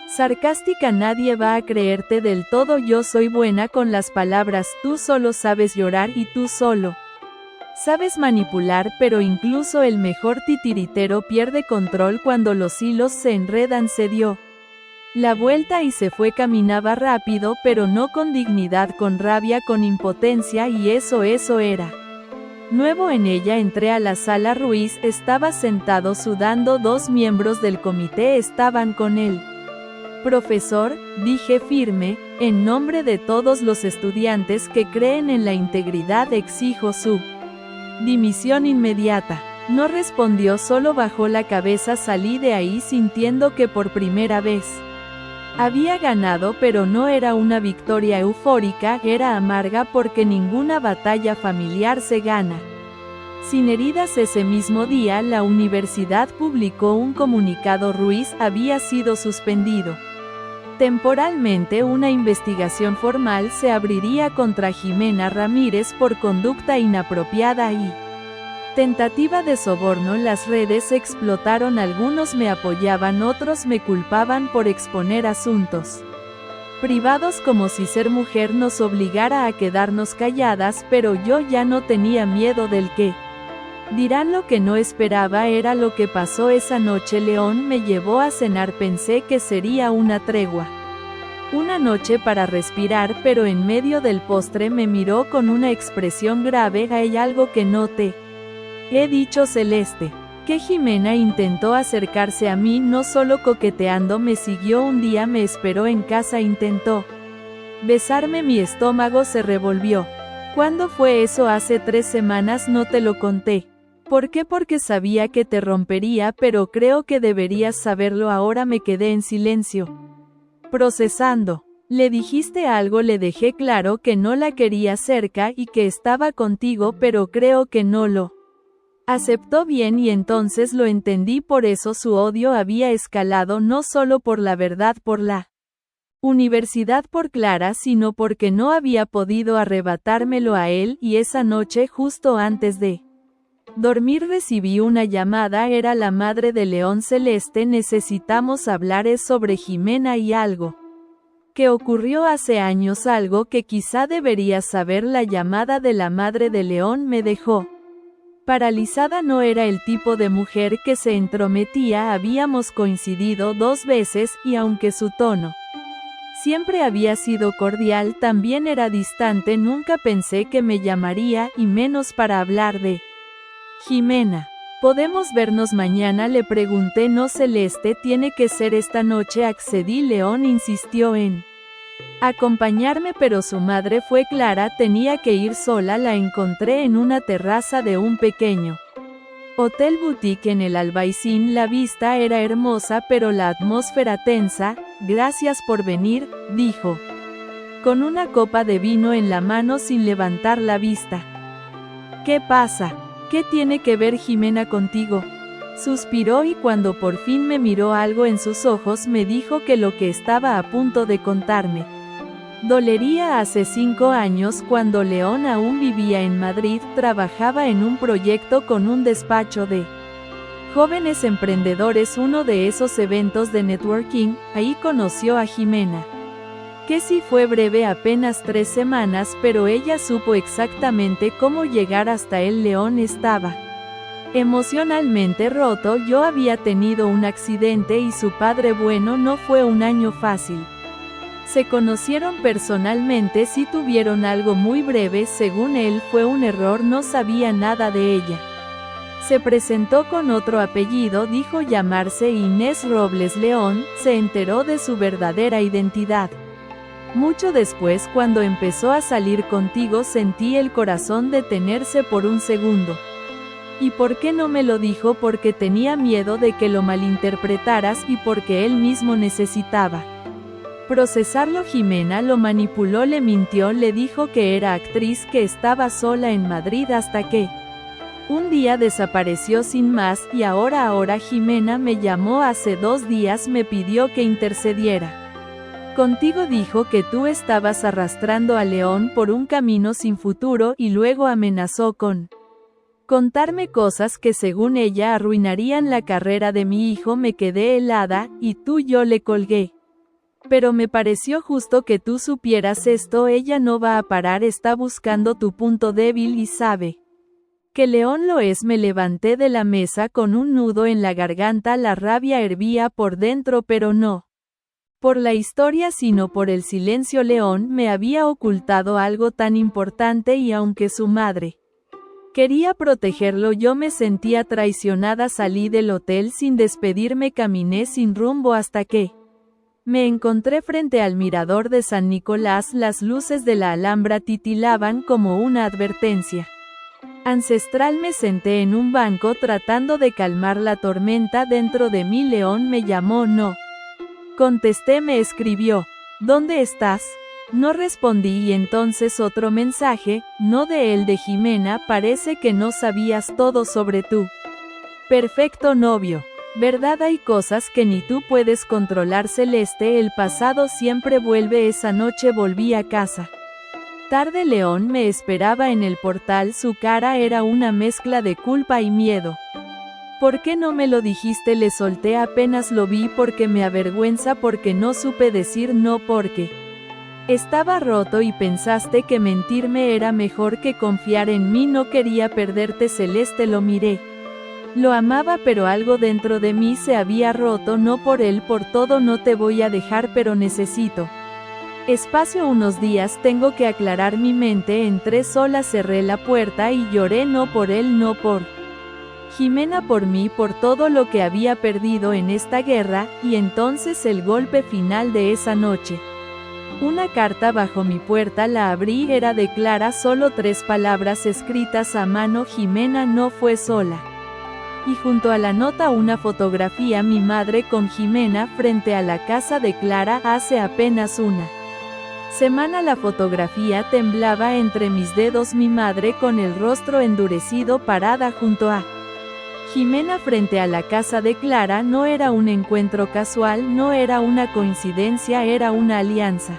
sarcástica. Nadie va a creerte del todo. Yo soy buena con las palabras. Tú solo sabes llorar, y tú solo sabes manipular, pero incluso el mejor titiritero pierde control cuando los hilos se enredan. Se dio la vuelta y se fue. Caminaba rápido, pero no con dignidad, con rabia, con impotencia, y eso era nuevo en ella. Entré a la sala. Ruiz estaba sentado sudando. 2 miembros del comité estaban con él. Profesor, dije firme, en nombre de todos los estudiantes que creen en la integridad, exijo su dimisión inmediata. No respondió, solo bajó la cabeza. Salí de ahí sintiendo que por primera vez había ganado, pero no era una victoria eufórica, era amarga, porque ninguna batalla familiar se gana Sin heridas. Ese mismo día la universidad publicó un comunicado: Ruiz había sido suspendido temporalmente. Una investigación formal se abriría contra Jimena Ramírez por conducta inapropiada y tentativa de soborno. Las redes explotaron, algunos me apoyaban, otros me culpaban por exponer asuntos privados, como si ser mujer nos obligara a quedarnos calladas, pero yo ya no tenía miedo del que dirán. Lo que no esperaba era lo que pasó esa noche. León me llevó a cenar, pensé que sería una tregua, una noche para respirar, pero en medio del postre me miró con una expresión grave. Hay algo que no te he dicho, Celeste. Que Jimena intentó acercarse a mí, no solo coqueteando, me siguió un día, me esperó en casa, intentó besarme, mi estómago se revolvió. ¿Cuándo fue eso? Hace 3 semanas. No te lo conté. ¿Por qué? Porque sabía que te rompería, pero creo que deberías saberlo ahora. Me quedé en silencio, procesando. ¿Le dijiste algo? Le dejé claro que no la quería cerca y que estaba contigo, pero creo que no lo aceptó bien y entonces lo entendí. Por eso su odio había escalado, no solo por la verdad, por la universidad, por Clara, sino porque no había podido arrebatármelo a él. Y esa noche, justo antes de dormir, recibí una llamada. Era la madre de León. Celeste, necesitamos hablar. Es sobre Jimena y algo que ocurrió hace años, algo que quizá deberías saber. La llamada de la madre de León me dejó paralizada. No era el tipo de mujer que se entrometía. Habíamos coincidido 2 veces, y aunque su tono siempre había sido cordial, también era distante. Nunca pensé que me llamaría, y menos para hablar de Jimena. ¿Podemos vernos mañana?, le pregunté. No, Celeste, tiene que ser esta noche. Accedí. León insistió en acompañarme, pero su madre fue Clara. Tenía que ir sola. La encontré en una terraza de un pequeño hotel boutique en el Albaicín. La vista era hermosa, pero la atmósfera tensa. Gracias por venir, dijo, con una copa de vino en la mano sin levantar la vista. ¿Qué pasa? ¿Qué tiene que ver Jimena contigo? Suspiró, y cuando por fin me miró, algo en sus ojos me dijo que lo que estaba a punto de contarme dolería. Hace 5 años, cuando León aún vivía en Madrid, trabajaba en un proyecto con un despacho de jóvenes emprendedores, uno de esos eventos de networking. Ahí conoció a Jimena, que sí fue breve, apenas 3 semanas, pero ella supo exactamente cómo llegar hasta él. León estaba emocionalmente roto. Yo había tenido un accidente y su padre, bueno, no fue un año fácil. Se conocieron personalmente, sí tuvieron algo muy breve, según él fue un error, no sabía nada de ella. Se presentó con otro apellido, dijo llamarse Inés Robles León. Se enteró de su verdadera identidad mucho después. Cuando empezó a salir contigo, sentí el corazón detenerse por un segundo. ¿Y por qué no me lo dijo? Porque tenía miedo de que lo malinterpretaras y porque él mismo necesitaba procesarlo. Jimena lo manipuló, le mintió, le dijo que era actriz, que estaba sola en Madrid, hasta que un día desapareció sin más. Y ahora Jimena me llamó hace 2 días, me pidió que intercediera contigo. Dijo que tú estabas arrastrando a León por un camino sin futuro, y luego amenazó con contarme cosas que según ella arruinarían la carrera de mi hijo. Me quedé helada, y yo le colgué. Pero me pareció justo que tú supieras esto. Ella no va a parar, está buscando tu punto débil y sabe que León lo es. Me levanté de la mesa con un nudo en la garganta. La rabia hervía por dentro, pero no por la historia, sino por el silencio. León me había ocultado algo tan importante, y aunque su madre quería protegerlo, yo me sentía traicionada. Salí del hotel sin despedirme, caminé sin rumbo hasta que me encontré frente al mirador de San Nicolás. Las luces de la Alhambra titilaban como una advertencia ancestral. Me senté en un banco tratando de calmar la tormenta dentro de mí. León me llamó. No contesté. Me escribió: ¿Dónde estás? No respondí y entonces otro mensaje, no de él, de Jimena: parece que no sabías todo sobre tu perfecto novio. ¿Verdad? Hay cosas que ni tú puedes controlar, Celeste. El pasado siempre vuelve. Esa noche volví a casa tarde. León me esperaba en el portal. Su cara era una mezcla de culpa y miedo. ¿Por qué no me lo dijiste? Le solté apenas lo vi, porque me avergüenza, porque no supe decir no, porque estaba roto y pensaste que mentirme era mejor que confiar en mí. No quería perderte, Celeste. Lo miré. Lo amaba, pero algo dentro de mí se había roto. No por él, por todo. No te voy a dejar, pero necesito espacio, unos días. Tengo que aclarar mi mente. Entré sola, cerré la puerta y lloré. No por él, no por Jimena, por mí, por todo lo que había perdido en esta guerra. Y entonces el golpe final de esa noche. Una carta bajo mi puerta. La abrí. Era de Clara. Solo 3 palabras escritas a mano: Jimena no fue sola. Y junto a la nota una fotografía: mi madre con Jimena frente a la casa de Clara hace apenas una semana. La fotografía temblaba entre mis dedos. Mi madre con el rostro endurecido, parada junto a Jimena frente a la casa de Clara. No era un encuentro casual, no era una coincidencia, era una alianza.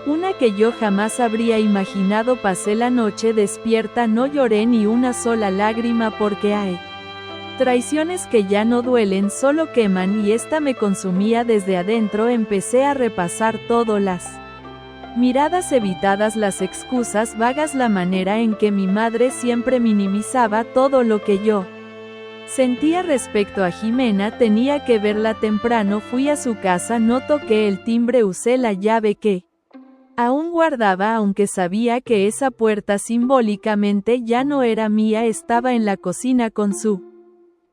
Una que yo jamás habría imaginado. Pasé la noche despierta, no lloré ni una sola lágrima, porque hay traiciones que ya no duelen, solo queman, y esta me consumía desde adentro. Empecé a repasar todo: las miradas evitadas, las excusas vagas, la manera en que mi madre siempre minimizaba todo lo que yo sentía respecto a Jimena. Tenía que verla temprano. Fui a su casa, no toqué el timbre, usé la llave que aún guardaba, aunque sabía que esa puerta simbólicamente ya no era mía. Estaba en la cocina con su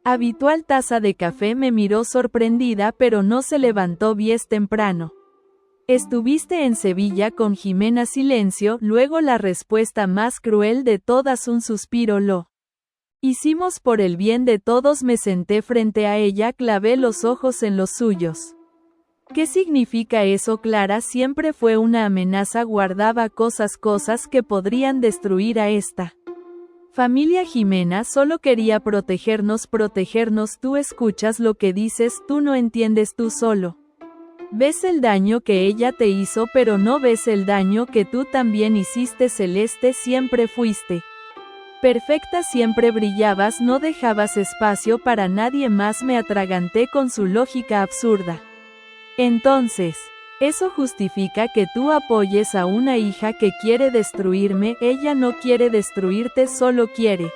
habitual taza de café. Me miró sorprendida, pero no se levantó. Bien temprano. ¿Estuviste en Sevilla con Jimena? Silencio. Luego la respuesta más cruel de todas: un suspiro. Lo hicimos por el bien de todos. Me senté frente a ella, clavé los ojos en los suyos. ¿Qué significa eso? Clara siempre fue una amenaza. Guardaba cosas que podrían destruir a esta familia. Jimena solo quería protegernos. Tú escuchas lo que dices, tú no entiendes. Tú solo ves el daño que ella te hizo, pero no ves el daño que tú también hiciste. Celeste, siempre fuiste perfecta, siempre brillabas, no dejabas espacio para nadie más. Me atraganté con su lógica absurda. Entonces, ¿eso justifica que tú apoyes a una hija que quiere destruirme? Ella no quiere destruirte, solo quiere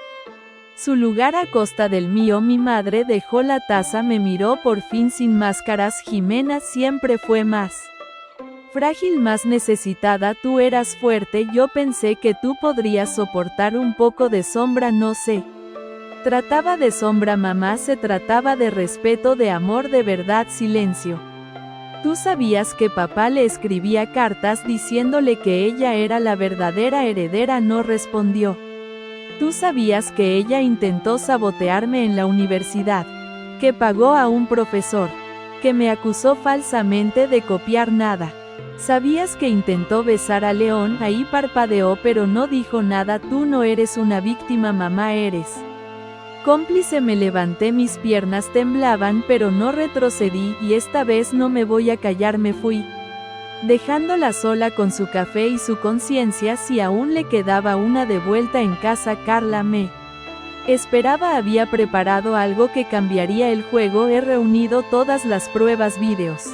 su lugar a costa del mío. Mi madre dejó la taza, me miró por fin sin máscaras. Jimena siempre fue más frágil, más necesitada. Tú eras fuerte. Yo pensé que tú podrías soportar un poco de sombra. No se trataba de sombra, mamá, se trataba de respeto, de amor de verdad. Silencio. Tú sabías que papá le escribía cartas diciéndole que ella era la verdadera heredera. No respondió. Tú sabías que ella intentó sabotearme en la universidad, que pagó a un profesor, que me acusó falsamente de copiar. Nada. Sabías que intentó besar a León. Ahí parpadeó, pero no dijo nada. Tú no eres una víctima, mamá, eres cómplice. Me levanté, mis piernas temblaban, pero no retrocedí, y esta vez no me voy a callar. Me fui, dejándola sola con su café y su conciencia. Si aún le quedaba una de vuelta en casa. Carla me esperaba. Había preparado algo que cambiaría el juego. He reunido todas las pruebas, vídeos,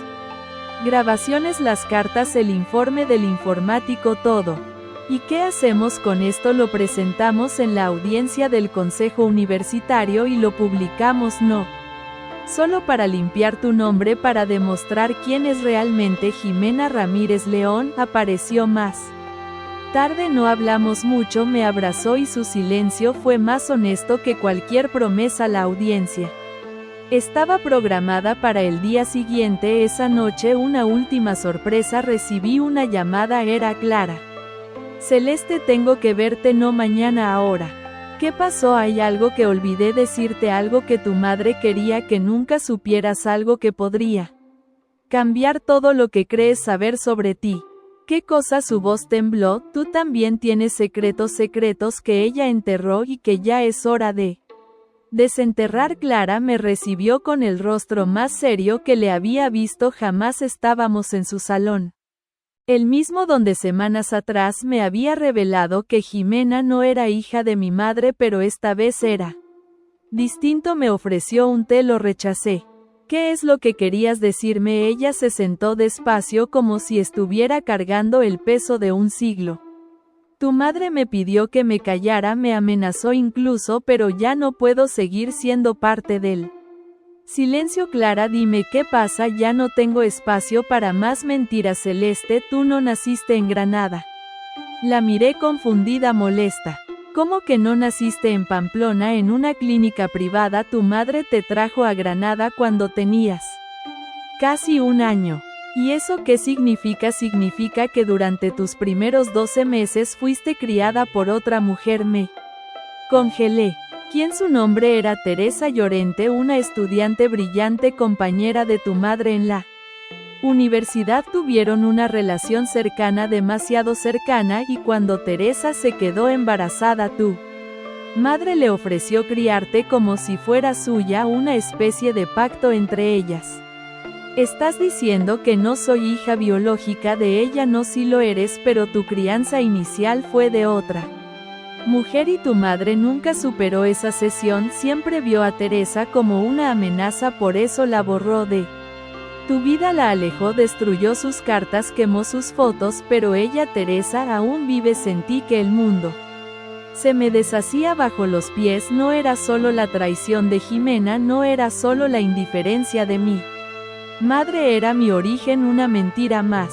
grabaciones, las cartas, el informe del informático, todo. ¿Y qué hacemos con esto? Lo presentamos en la audiencia del Consejo Universitario y lo publicamos. No solo para limpiar tu nombre, para demostrar quién es realmente Jimena Ramírez. León apareció más tarde. No hablamos mucho. Me abrazó y su silencio fue más honesto que cualquier promesa. La audiencia estaba programada para el día siguiente. Esa noche, una última sorpresa. Recibí una llamada. Era Clara. Celeste, tengo que verte. No mañana, ahora. ¿Qué pasó? Hay algo que olvidé decirte, algo que tu madre quería que nunca supieras, algo que podría cambiar todo lo que crees saber sobre ti. ¿Qué cosa? Su voz tembló. Tú también tienes secretos que ella enterró y que ya es hora de desenterrar. Clara me recibió con el rostro más serio que le había visto jamás. Estábamos en su salón. El mismo donde semanas atrás me había revelado que Jimena no era hija de mi madre, pero esta vez era distinto. Me ofreció un té, lo rechacé. ¿Qué es lo que querías decirme? Ella se sentó despacio como si estuviera cargando el peso de un siglo. Tu madre me pidió que me callara, me amenazó incluso, pero ya no puedo seguir siendo parte del silencio. Clara, dime qué pasa, ya no tengo espacio para más mentiras. Celeste, tú no naciste en Granada. La miré confundida, molesta. ¿Cómo que no naciste en Pamplona en una clínica privada? Tu madre te trajo a Granada cuando tenías casi 1 año. ¿Y eso qué significa? Significa que durante tus primeros 12 meses fuiste criada por otra mujer. Me congelé. ¿Quién? Su nombre era Teresa Llorente, una estudiante brillante, compañera de tu madre en la universidad. Tuvieron una relación cercana, demasiado cercana, y cuando Teresa se quedó embarazada, tu madre le ofreció criarte como si fuera suya, una especie de pacto entre ellas. ¿Estás diciendo que no soy hija biológica de ella? No, sí lo eres, pero tu crianza inicial fue de otra mujer y tu madre nunca superó esa sesión, siempre vio a Teresa como una amenaza, por eso la borró de tu vida, la alejó, destruyó sus cartas, quemó sus fotos, pero ella, Teresa, aún vive. Sentí que el mundo se me deshacía bajo los pies. No era solo la traición de Jimena, no era solo la indiferencia de mi madre, era mi origen, una mentira más.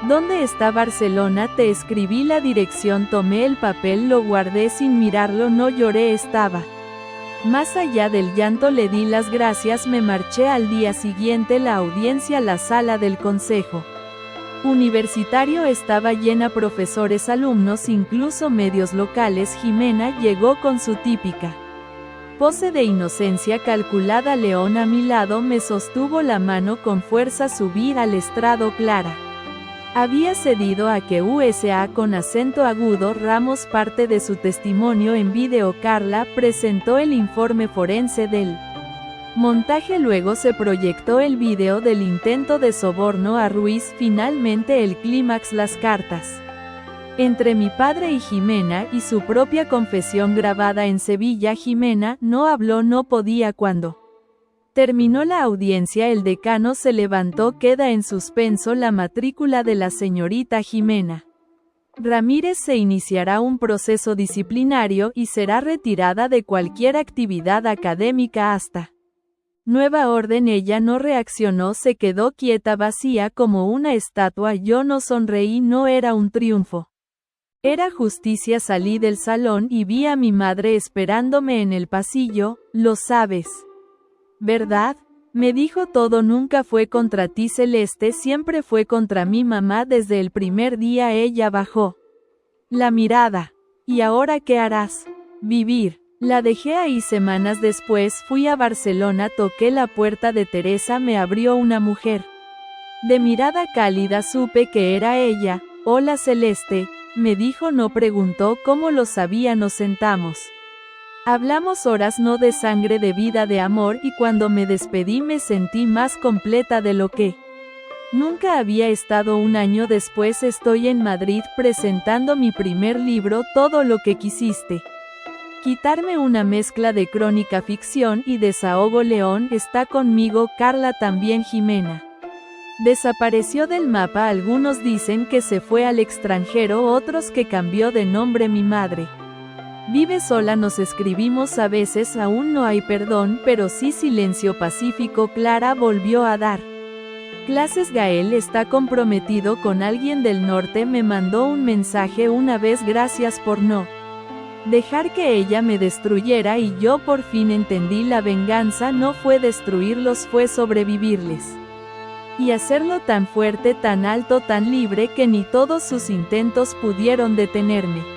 ¿Dónde está Barcelona? Te escribí la dirección, tomé el papel, lo guardé sin mirarlo, no lloré, estaba más allá del llanto. Le di las gracias, me marché. Al día siguiente la audiencia, la sala del consejo universitario estaba llena, profesores, alumnos, incluso medios locales. Jimena llegó con su típica pose de inocencia calculada. León a mi lado me sostuvo la mano con fuerza. Subí al estrado. Clara había cedido a que USA con acento agudo. Ramos, parte de su testimonio en video. Carla presentó el informe forense del montaje, luego se proyectó el video del intento de soborno a Ruiz. Finalmente el clímax, las cartas entre mi padre y Jimena, y su propia confesión grabada en Sevilla. Jimena no habló, no podía. Cuando terminó la audiencia, el decano se levantó. Queda en suspenso la matrícula de la señorita Jimena Ramírez. Se iniciará un proceso disciplinario y será retirada de cualquier actividad académica hasta nueva orden. Ella no reaccionó, se quedó quieta, vacía como una estatua. Yo no sonreí, no era un triunfo. Era justicia. Salí del salón y vi a mi madre esperándome en el pasillo. Lo sabes, ¿verdad? Me dijo, todo nunca fue contra ti, Celeste, siempre fue contra mi mamá desde el primer día. Ella bajó la mirada. ¿Y ahora qué harás? Vivir. La dejé ahí. Semanas después fui a Barcelona, toqué la puerta de Teresa, me abrió una mujer de mirada cálida. Supe que era ella. Hola, Celeste, me dijo. No preguntó cómo lo sabía. Nos sentamos. Hablamos horas, no de sangre, de vida, de amor, y cuando me despedí me sentí más completa de lo que nunca había estado. 1 año después estoy en Madrid presentando mi primer libro, Todo lo que quisiste quitarme, una mezcla de crónica, ficción y desahogo. León está conmigo, Carla también. Jimena desapareció del mapa. Algunos dicen que se fue al extranjero, otros que cambió de nombre. Mi madre vive sola, nos escribimos a veces. Aún no hay perdón, pero sí silencio pacífico. Clara volvió a dar clases. Gael está comprometido con alguien del norte. Me mandó un mensaje una vez. Gracias por no dejar que ella me destruyera, y yo por fin entendí. La venganza no fue destruirlos, fue sobrevivirles. Y hacerlo tan fuerte, tan alto, tan libre, que ni todos sus intentos pudieron detenerme.